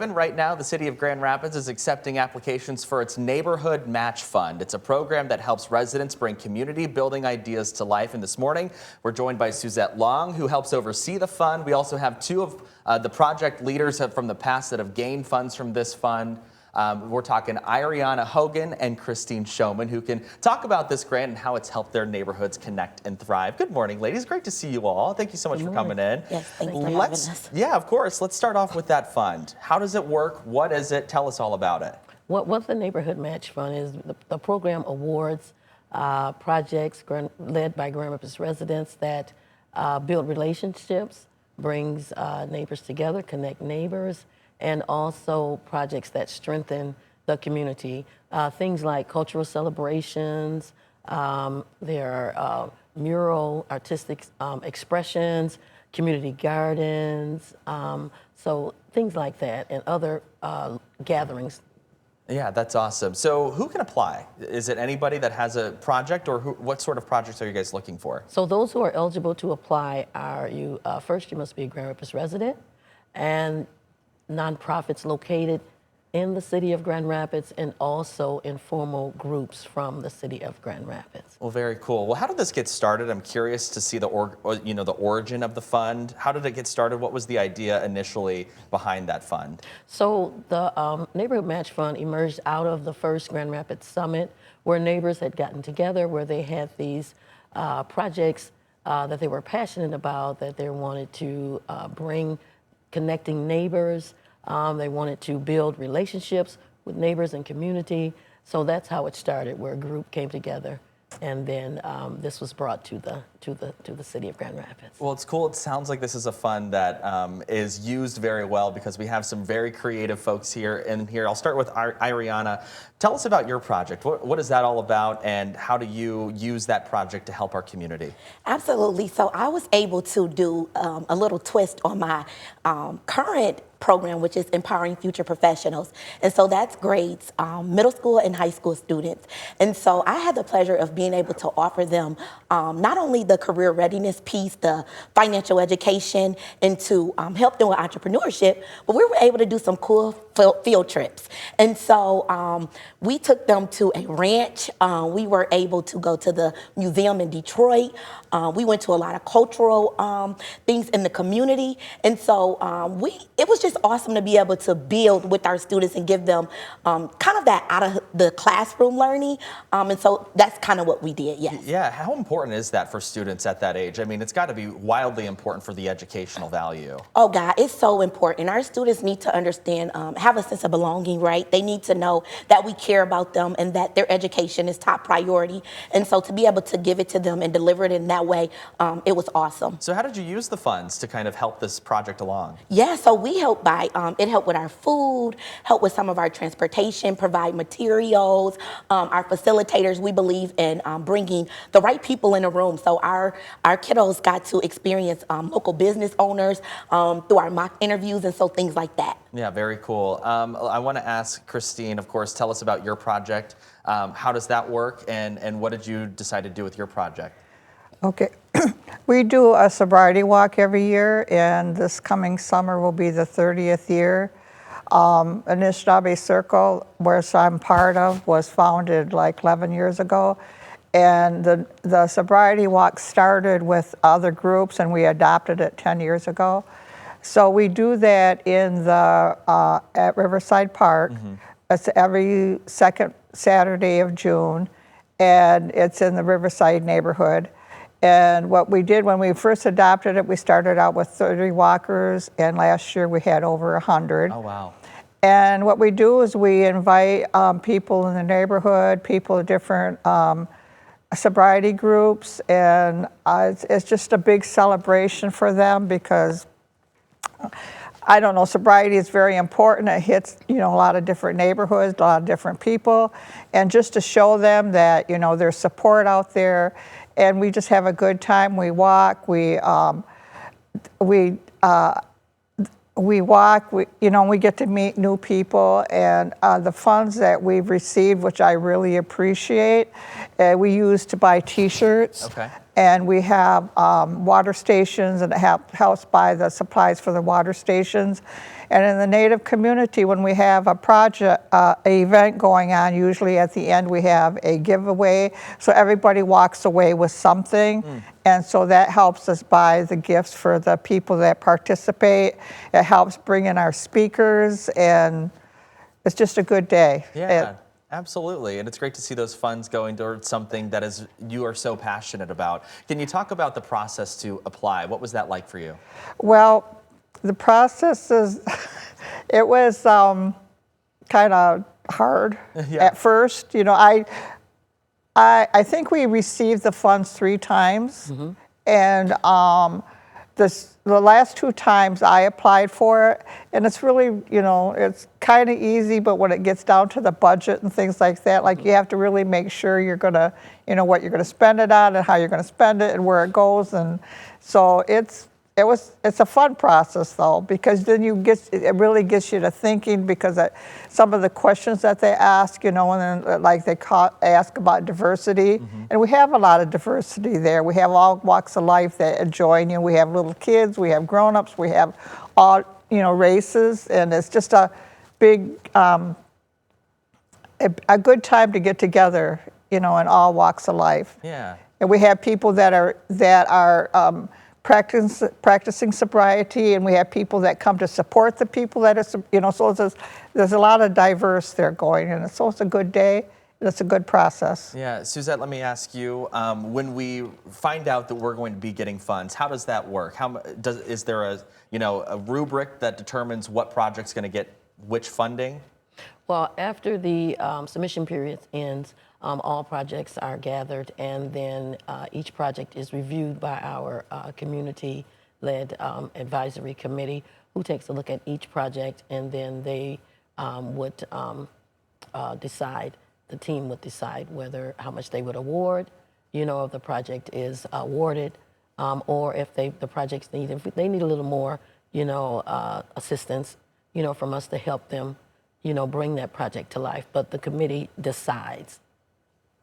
And right now, the city of Grand Rapids is accepting applications for its Neighborhood Match Fund. It's a program that helps residents bring community building ideas to life. And this morning, we're joined by Suzette Long, who helps oversee the fund. We also have two of the project leaders from the past that have gained funds from this fund. We're talking Ariana Hogan and Christine Showman, who can talk about this grant and how it's helped their neighborhoods connect and thrive. Good morning, ladies. Great to see you all. Thank you so much for coming in. Yes, thanks for having us. Yeah, of course. Let's start off with that fund. How does it work? What is it? Tell us all about it. What the Neighborhood Match Fund is, the program awards projects led by Grand Rapids residents that build relationships, brings neighbors together, connect neighbors, and also projects that strengthen the community. Things like cultural celebrations, there are mural artistic expressions, community gardens, so things like that, and other gatherings. Yeah, that's awesome. So who can apply? Is it anybody that has a project, or what sort of projects are you guys looking for? So those who are eligible to apply are first you must be a Grand Rapids resident, and nonprofits located in the city of Grand Rapids, and also informal groups from the city of Grand Rapids. Well, very cool. Well, how did this get started? I'm curious to see the origin of the fund. How did it get started? What was the idea initially behind that fund? So the Neighborhood Match Fund emerged out of the first Grand Rapids Summit, where neighbors had gotten together, where they had these projects that they were passionate about, that they wanted to bring connecting neighbors. They wanted to build relationships with neighbors and community. So that's how it started, where a group came together, and then this was brought to the city of Grand Rapids. Well, it's cool. It sounds like this is a fund that is used very well, because we have some very creative folks here. I'll start with Ariana. Tell us about your project. What is that all about, and how do you use that project to help our community? Absolutely. So I was able to do a little twist on my current program, which is Empowering Future Professionals. And so that's grades, middle school and high school students. And so I had the pleasure of being able to offer them not only the career readiness piece, the financial education, and to help them with entrepreneurship, but we were able to do some cool field trips. And so we took them to a ranch. We were able to go to the museum in Detroit. We went to a lot of cultural things in the community. And so it was just awesome to be able to build with our students and give them kind of that out of the classroom learning. And so that's kind of what we did, yes. Yeah, how important is that for students at that age? I mean, it's got to be wildly important for the educational value. Oh, God, it's so important. Our students need to understand, have a sense of belonging, right? They need to know that we care about them and that their education is top priority. And so to be able to give it to them and deliver it in that way, it was awesome. So how did you use the funds to kind of help this project along? Yeah, so we helped by, it helped with our food, helped with some of our transportation, provide materials. Our facilitators, we believe in bringing the right people in the room. So our kiddos got to experience local business owners through our mock interviews, and so things like that. Yeah, very cool. I want to ask Christine, of course, tell us about your project. How does that work, and what did you decide to do with your project? Okay, we do a sobriety walk every year, and this coming summer will be the 30th year. Anishinaabe Circle, which I'm part of, was founded like 11 years ago. And the sobriety walk started with other groups, and we adopted it 10 years ago. So we do that in at Riverside Park. Mm-hmm. It's every second Saturday of June, and it's in the Riverside neighborhood. And what we did when we first adopted it, we started out with 30 walkers, and last year we had over 100. Oh, wow. And what we do is we invite people in the neighborhood, people of different sobriety groups, and it's just a big celebration for them, because I don't know, sobriety is very important. It hits, a lot of different neighborhoods, a lot of different people, and just to show them that, there's support out there, and we just have a good time. We walk, we walk, we get to meet new people, and the funds that we've received, which I really appreciate, we use to buy T-shirts. Okay. And we have water stations, and it helps buy the supplies for the water stations. And in the Native community, when we have a project, an event going on, usually at the end we have a giveaway, so everybody walks away with something. And so that helps us buy the gifts for the people that participate. It helps bring in our speakers, and it's just a good day. Yeah, absolutely. And it's great to see those funds going towards something that is you are so passionate about. Can you talk about the process to apply? What was that like for you? Well, the process is, it was kind of hard at first. You know, I think we received the funds 3 times, and the last 2 times I applied for it, and it's really, you know, it's kind of easy, but when it gets down to the budget and things like that, like you have to really make sure you're gonna, you know, what you're gonna spend it on and how you're gonna spend it and where it goes, and so it's a fun process though, because then it really gets you to thinking, because some of the questions that they ask, you know, and then like they ask about diversity, and we have a lot of diversity there. We have all walks of life that join you. We have little kids, we have grown-ups, we have all, you know, races, and it's just a big, a good time to get together, you know, in all walks of life. Yeah. And we have people that are practicing sobriety, and we have people that come to support the people that are, you know, so there's a lot of diverse there going, and so it's a good day, and it's a good process. Yeah, Suzette, let me ask you, when we find out that we're going to be getting funds, how does that work? Is there a rubric that determines what project's going to get which funding? Well, after the submission period ends, all projects are gathered, and then each project is reviewed by our community-led advisory committee, who takes a look at each project, and then they would decide, the team would decide how much they would award, you know, if the project is awarded, or if the projects if they need a little more, you know, assistance, you know, from us to help them, you know, bring that project to life. But the committee decides.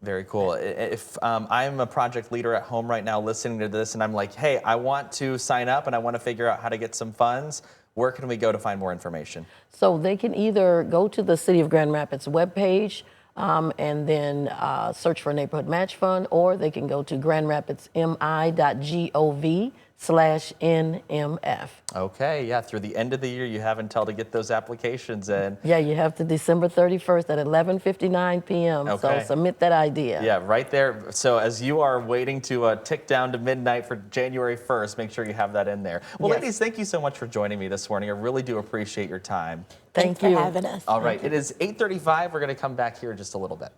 Very cool. If I'm a project leader at home right now listening to this and I'm like, hey, I want to sign up and I want to figure out how to get some funds, where can we go to find more information? So they can either go to the City of Grand Rapids webpage and then search for Neighborhood Match Fund, or they can go to grandrapidsmi.gov/NMF. Okay, yeah, through the end of the year, you have until to get those applications in. Yeah, you have to December 31st at 11:59 p.m. Okay. So submit that idea. Yeah, right there. So as you are waiting to tick down to midnight for January 1st, make sure you have that in there. Well, Yes. ladies, thank you so much for joining me this morning. I really do appreciate your time. Thanks Thank you. for having us. All right, it is 8:35. We're going to come back here in just a little bit.